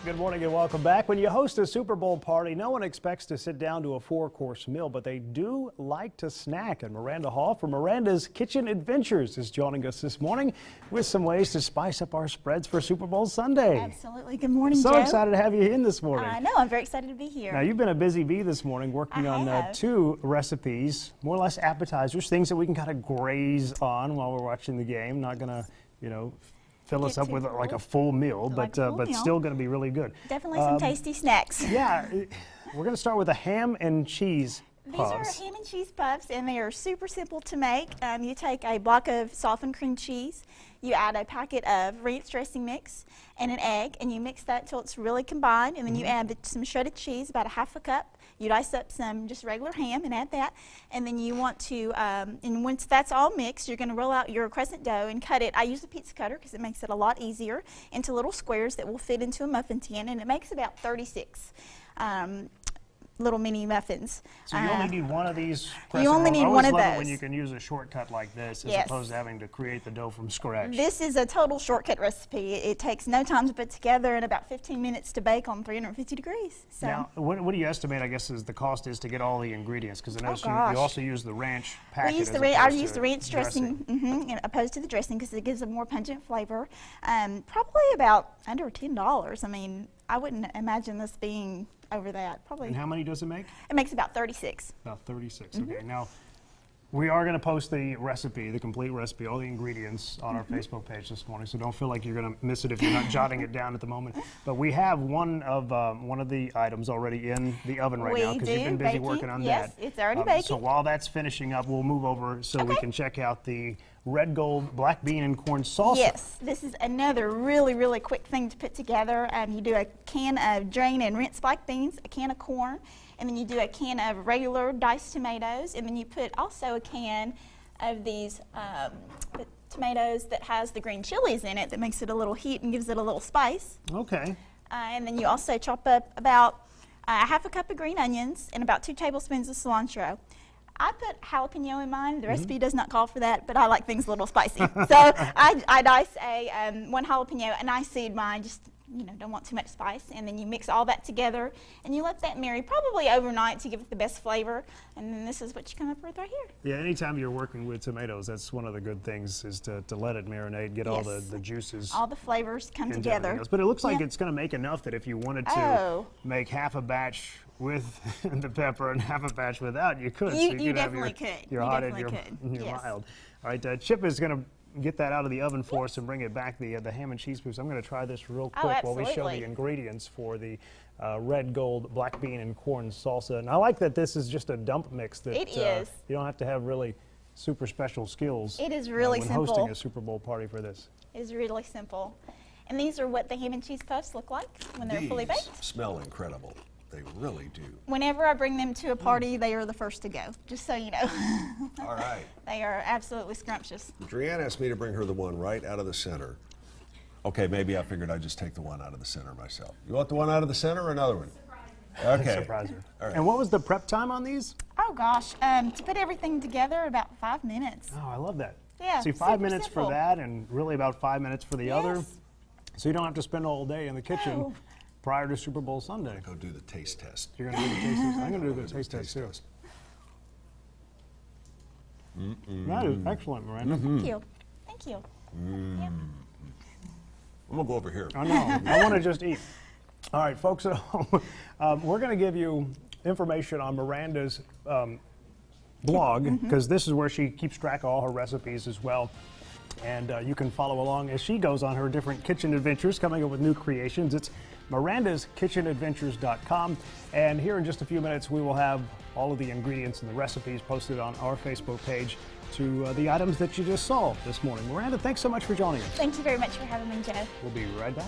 Good morning and welcome back. When you host a Super Bowl party, no one expects to sit down to a four-course meal, but they do like to snack. And Miranda Hall from Miranda's Kitchen Adventures is joining us this morning with some ways to spice up our spreads for Super Bowl Sunday. Absolutely. Good morning, Joe. So excited to have you in this morning. I know. I'm very excited to be here. Now, you've been a busy bee this morning working on two recipes, more or less appetizers, things that we can kind of graze on while we're watching the game. Not going to, fill us up with like a full meal, but still going to be really good. Definitely some tasty snacks. Yeah, we're going to start with a ham and cheese puffs. These are ham and cheese puffs, and they are super simple to make. You take a block of softened cream cheese, you add a packet of ranch dressing mix and an egg, and you mix that till it's really combined, and then you add some shredded cheese, about a half a cup. You dice up some just regular ham and add that, and then you want to, and once that's all mixed, you're going to roll out your crescent dough and cut it. I use a pizza cutter because it makes it a lot easier, into little squares that will fit into a muffin tin, and it makes about 36 little mini muffins. So you only need one of these? You only need one of those. I always love it when you can use a shortcut like this as opposed to having to create the dough from scratch. This is a total shortcut recipe. It takes no time to put together and about 15 minutes to bake on 350 degrees. So. Now, what do you estimate, I guess, is the cost is to get all the ingredients? Because I noticed you also use the ranch packet. I use the ranch dressing opposed to the dressing because it gives a more pungent flavor. Probably about under $10. I mean, I wouldn't imagine this being over that. Probably. And how many does it make? It makes about 36. About 36. Okay. Now, we are going to post the recipe, the complete recipe, all the ingredients on our Facebook page this morning. So don't feel like you're going to miss it if you're not jotting it down at the moment. But we have one of the items already in the oven right now because you've been busy working on that. Yes, it's already baking. So while that's finishing up, we'll move over so we can check out the red gold black bean and corn salsa. Yes, this is another really, really quick thing to put together. You do a can of drained and rinsed black beans, a can of corn, and then you do a can of regular diced tomatoes, and then you put also a can of these tomatoes that has the green chilies in it that makes it a little heat and gives it a little spice. Okay. And then you also chop up about half a cup of green onions and about 2 tablespoons of cilantro. I put jalapeno in mine. The recipe does not call for that, but I like things a little spicy. So I dice one jalapeno and I seed mine, just don't want too much spice. And then you mix all that together and you let that marinate probably overnight to give it the best flavor. And then this is what you come up with right here. Yeah, anytime you're working with tomatoes, that's one of the good things is to let it marinate, get all the juices. All the flavors come together. But it looks like it's going to make enough that if you wanted to make half a batch with the pepper and half a batch without, you could. You definitely could. Your hot and your mild. All right, Chip is going to get that out of the oven for us and bring it back, the ham and cheese puffs. I'm going to try this real quick while we show the ingredients for the red gold black bean and corn salsa. And I like that this is just a dump mix. That it is. You don't have to have really super special skills. It is really when simple. Hosting a Super Bowl party for this. It is really simple. And these are what the ham and cheese puffs look like when they're fully baked. Smell incredible. They really do. Whenever I bring them to a party, they are the first to go, just so you know. All right. They are absolutely scrumptious. Drianne asked me to bring her the one right out of the center. Okay, maybe I figured I'd just take the one out of the center myself. You want the one out of the center or another one? Okay. Surprise her. All right. And what was the prep time on these? Oh gosh, to put everything together, about 5 minutes. Oh, I love that. Yeah. See, 5 minutes for that and really about 5 minutes for the other. So you don't have to spend all day in the kitchen. Prior to Super Bowl Sunday. Go do the taste test. You're going to do the taste test? I'm going to do the taste test too. That is excellent, Miranda. Thank you. Thank you. I'm going to go over here. I know. I want to just eat. All right, folks at home, we're going to give you information on Miranda's blog because this is where she keeps track of all her recipes as well. And you can follow along as she goes on her different kitchen adventures, coming up with new creations. It's mirandaskitchenadventures.com. And here in just a few minutes, we will have all of the ingredients and the recipes posted on our Facebook page to the items that you just saw this morning. Miranda, thanks so much for joining us. Thank you very much for having me, Joe. We'll be right back.